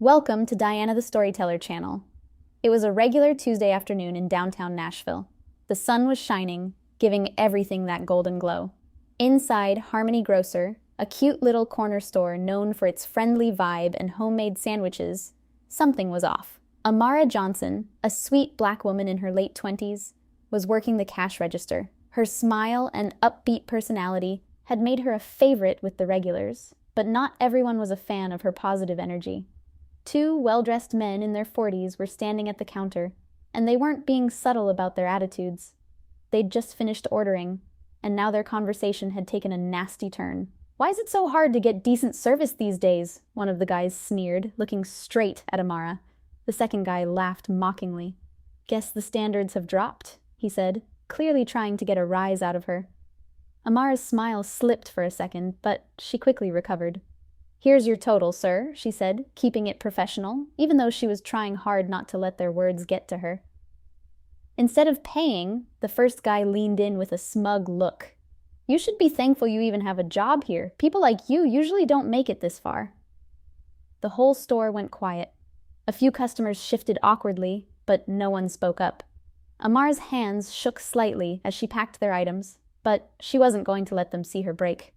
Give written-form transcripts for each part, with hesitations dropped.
Welcome to Diana the Storyteller channel. It was a regular Tuesday afternoon in downtown Nashville. The sun was shining, giving everything that golden glow. Inside Harmony Grocer, a cute little corner store known for its friendly vibe and homemade sandwiches, something was off. Amara Johnson, a sweet black woman in her late 20s, was working the cash register. Her smile and upbeat personality had made her a favorite with the regulars, but not everyone was a fan of her positive energy. Two well-dressed men in their 40s were standing at the counter, and they weren't being subtle about their attitudes. They'd just finished ordering, and now their conversation had taken a nasty turn. "Why is it so hard to get decent service these days?" one of the guys sneered, looking straight at Amara. The second guy laughed mockingly. "Guess the standards have dropped," he said, clearly trying to get a rise out of her. Amara's smile slipped for a second, but she quickly recovered. "Here's your total, sir," she said, keeping it professional, even though she was trying hard not to let their words get to her. Instead of paying, the first guy leaned in with a smug look. "You should be thankful you even have a job here. People like you usually don't make it this far." The whole store went quiet. A few customers shifted awkwardly, but no one spoke up. Amara's hands shook slightly as she packed their items, but she wasn't going to let them see her break.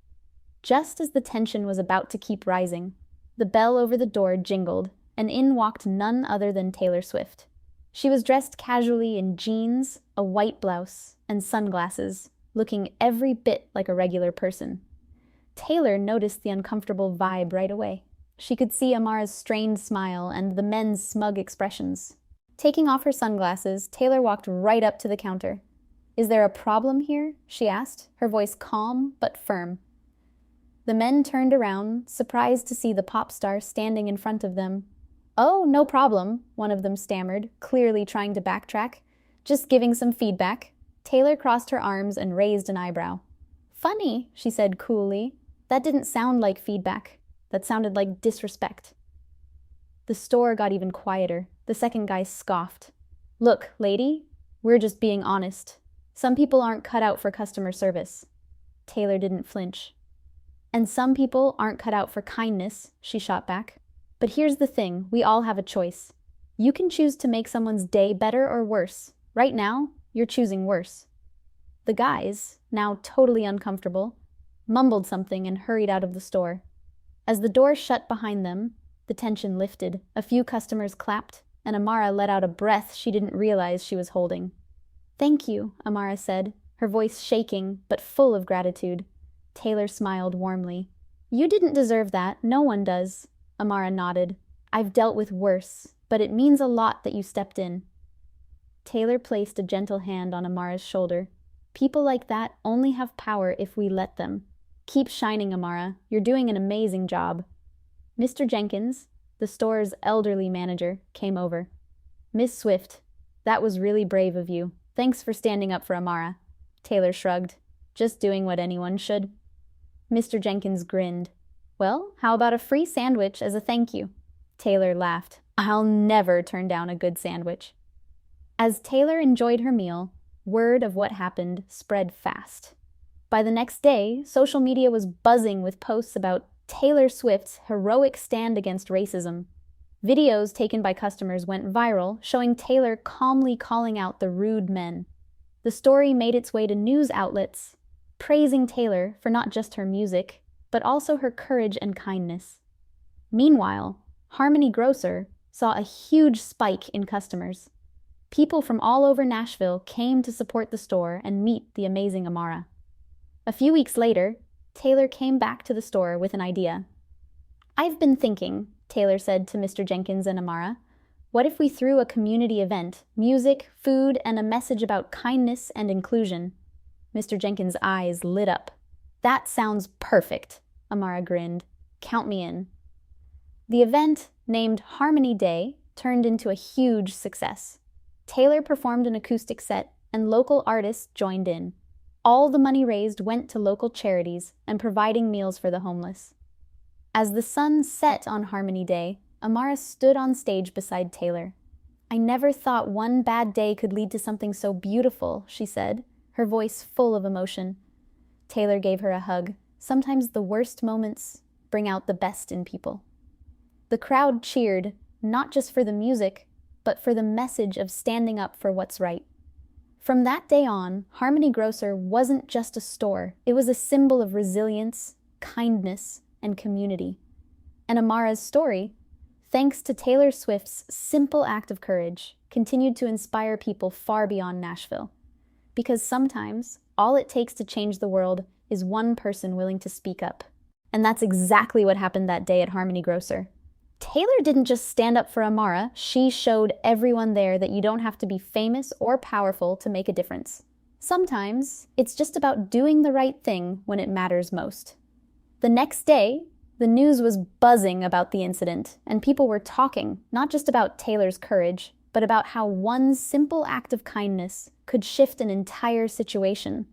Just as the tension was about to keep rising, the bell over the door jingled, and in walked none other than Taylor Swift. She was dressed casually in jeans, a white blouse, and sunglasses, looking every bit like a regular person. Taylor noticed the uncomfortable vibe right away. She could see Amara's strained smile and the men's smug expressions. Taking off her sunglasses, Taylor walked right up to the counter. "Is there a problem here?" she asked, her voice calm but firm. The men turned around, surprised to see the pop star standing in front of them. "Oh, no problem," one of them stammered, clearly trying to backtrack. "Just giving some feedback." Taylor crossed her arms and raised an eyebrow. "Funny," she said coolly. "That didn't sound like feedback. That sounded like disrespect." The store got even quieter. The second guy scoffed. "Look, lady, we're just being honest. Some people aren't cut out for customer service." Taylor didn't flinch. "And some people aren't cut out for kindness," she shot back. "But here's the thing, we all have a choice. You can choose to make someone's day better or worse. Right now, you're choosing worse." The guys, now totally uncomfortable, mumbled something and hurried out of the store. As the door shut behind them, the tension lifted. A few customers clapped, and Amara let out a breath she didn't realize she was holding. "Thank you," Amara said, her voice shaking but full of gratitude. Taylor smiled warmly. "You didn't deserve that. No one does." Amara nodded. "I've dealt with worse, but it means a lot that you stepped in." Taylor placed a gentle hand on Amara's shoulder. "People like that only have power if we let them. Keep shining, Amara. You're doing an amazing job." Mr. Jenkins, the store's elderly manager, came over. "Miss Swift, that was really brave of you. Thanks for standing up for Amara." Taylor shrugged. "Just doing what anyone should." Mr. Jenkins grinned. "Well, how about a free sandwich as a thank you?" Taylor laughed. "I'll never turn down a good sandwich." As Taylor enjoyed her meal, word of what happened spread fast. By the next day, social media was buzzing with posts about Taylor Swift's heroic stand against racism. Videos taken by customers went viral, showing Taylor calmly calling out the rude men. The story made its way to news outlets, praising Taylor for not just her music, but also her courage and kindness. Meanwhile, Harmony Grocer saw a huge spike in customers. People from all over Nashville came to support the store and meet the amazing Amara. A few weeks later, Taylor came back to the store with an idea. "I've been thinking," Taylor said to Mr. Jenkins and Amara, "what if we threw a community event, music, food, and a message about kindness and inclusion?" Mr. Jenkins' eyes lit up. "That sounds perfect," Amara grinned. "Count me in." The event, named Harmony Day, turned into a huge success. Taylor performed an acoustic set, and local artists joined in. All the money raised went to local charities and providing meals for the homeless. As the sun set on Harmony Day, Amara stood on stage beside Taylor. "I never thought one bad day could lead to something so beautiful," she said, her voice full of emotion. Taylor gave her a hug. Sometimes the worst moments bring out the best in people. The crowd cheered, not just for the music, but for the message of standing up for what's right. From that day on, Harmony Grocer wasn't just a store, it was a symbol of resilience, kindness, and community. And Amara's story, thanks to Taylor Swift's simple act of courage, continued to inspire people far beyond Nashville. Because sometimes, all it takes to change the world is one person willing to speak up. And that's exactly what happened that day at Harmony Grocer. Taylor didn't just stand up for Amara, she showed everyone there that you don't have to be famous or powerful to make a difference. Sometimes, it's just about doing the right thing when it matters most. The next day, the news was buzzing about the incident, and people were talking, not just about Taylor's courage, but about how one simple act of kindness could shift an entire situation.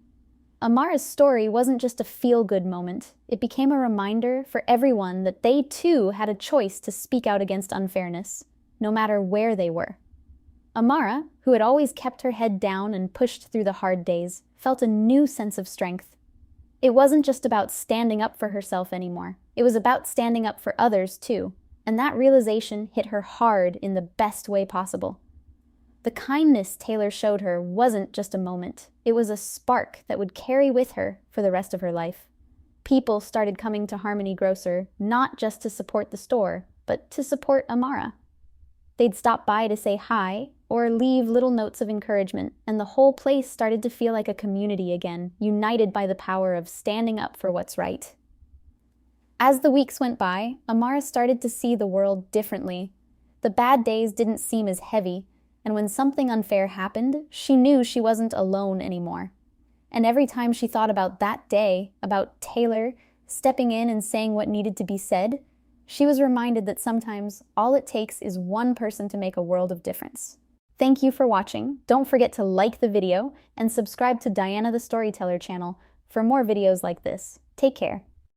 Amara's story wasn't just a feel-good moment. It became a reminder for everyone that they too had a choice to speak out against unfairness, no matter where they were. Amara, who had always kept her head down and pushed through the hard days, felt a new sense of strength. It wasn't just about standing up for herself anymore. It was about standing up for others too, and that realization hit her hard in the best way possible. The kindness Taylor showed her wasn't just a moment. It was a spark that would carry with her for the rest of her life. People started coming to Harmony Grocer not just to support the store, but to support Amara. They'd stop by to say hi or leave little notes of encouragement, and the whole place started to feel like a community again, united by the power of standing up for what's right. As the weeks went by, Amara started to see the world differently. The bad days didn't seem as heavy, and when something unfair happened, she knew she wasn't alone anymore. And every time she thought about that day, about Taylor stepping in and saying what needed to be said, she was reminded that sometimes all it takes is one person to make a world of difference. Thank you for watching. Don't forget to like the video and subscribe to Diana the Storyteller channel for more videos like this. Take care.